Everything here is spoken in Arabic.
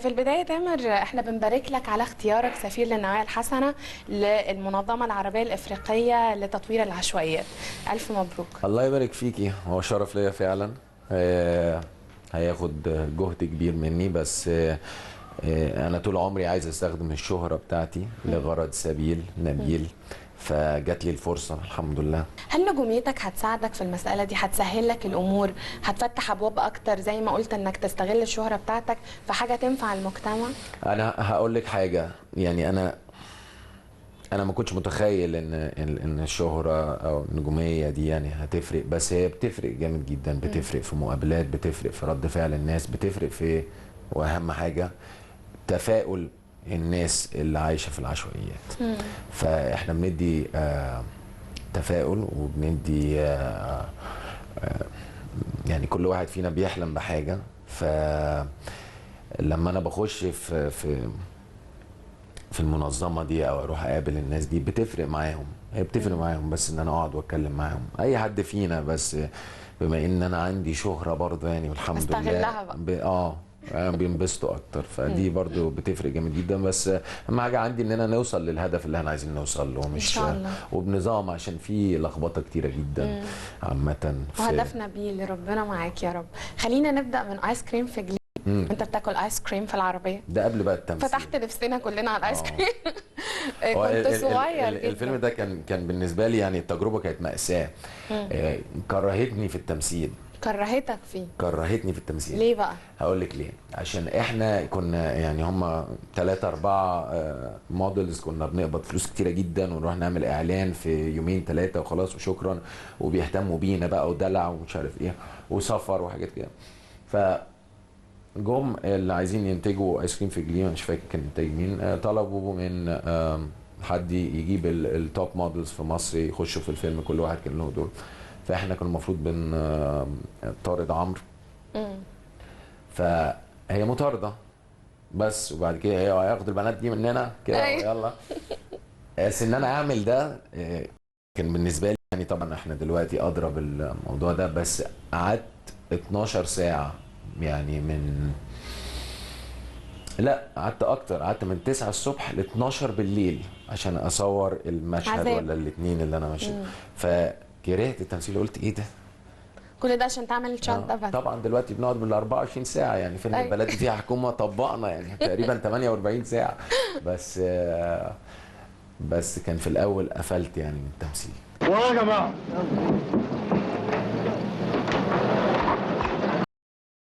في البداية تامر، احنا بنبارك لك على اختيارك سفير للنوايا الحسنة للمنظمة العربية الإفريقية لتطوير العشوائيات. ألف مبروك. الله يبارك فيكي، هو شرف ليا فعلا. هياخد جهد كبير مني، بس انا طول عمري عايز استخدم الشهرة بتاعتي لغرض سبيل نبيل، فجات لي الفرصة الحمد لله. هل نجوميتك هتساعدك في المسألة دي؟ هتسهل لك الأمور؟ هتفتح أبواب أكتر زي ما قلت إنك تستغل الشهرة بتاعتك في حاجة تنفع المجتمع؟ انا هقول لك حاجة، يعني انا ما كنتش متخيل ان الشهرة او النجومية دي يعني هتفرق، بس هي بتفرق جامد جدا، بتفرق في مقابلات، بتفرق في رد فعل الناس، بتفرق في، واهم حاجة، تفاؤل الناس اللي عايشة في العشوائيات. فاحنا بندي تفاؤل، وبندي يعني كل واحد فينا بيحلم بحاجة. فلما انا بخش في المنظمه دي او اروح اقابل الناس دي، بتفرق معاهم، هي بتفرق معاهم، بس ان انا اقعد واتكلم معاهم اي حد فينا، بس بما ان انا عندي شهره برضه يعني والحمد لله استغلها بقى. بينبسطوا اكتر، فدي برضه بتفرق جامد جدا. بس اهم حاجه عندي ان انا نوصل للهدف اللي احنا عايزين نوصل له، إن مش شاء الله. وبنظام، عشان في لخبطه كتيره جدا عامه وهدف نبيل، ربنا معاك يا رب. خلينا نبدأ من آيس كريم في جليم. أنت بتاكل آيس كريم في العربية؟ ده قبل بقى التمثيل. فتحت نفسنا كلنا على الآيس اه كريم. هو كنت صغير الفيلم جدا. ده كان بالنسبه لي يعني التجربه كانت مأساة. كرهتني في التمثيل. كرهتك فيه؟ كرهتني في التمثيل. ليه بقى؟ هقول لك ليه. عشان احنا كنا يعني هم 3 4 موديلز، كنا بنقبض فلوس كتيره جدا، ونروح نعمل اعلان في يومين 3 وخلاص وشكرا، وبيهتموا بينا بقى ودلع ومش عارف ايه وسفر وحاجات كده. ف جم اللي عايزين ينتجوا ايس كريم في جليم، مش فاكر كان انتاج مين، طلبوا من حد يجيب التوب مودلز في مصر يخشوا في الفيلم، كل واحد كان له دور. فاحنا كنا المفروض بن طارد عمرو. فهي مطارده بس، وبعد كده هي هياخدوا البنات دي مننا كده أيوة. ويلا. بس ان انا اعمل ده كان بالنسبه لي يعني، طبعا احنا دلوقتي ادرى بالموضوع ده، بس قعدت 12 ساعه يعني لا قعدت اكتر، قعدت من 9 الصبح ل 12 بالليل عشان اصور المشهد عذاب. ولا الاثنين اللي انا ماشي. فكرهت التمثيل، قلت ايه ده. كل ده عشان تعمل شات ده بس؟ طبعا دلوقتي بنقعد بال 24 ساعه، يعني فيلم أيوة. البلد دي فيها حكومه طبقنا يعني تقريبا 48 ساعه. بس بس كان في الاول قفلت يعني من التمثيل. يا جماعه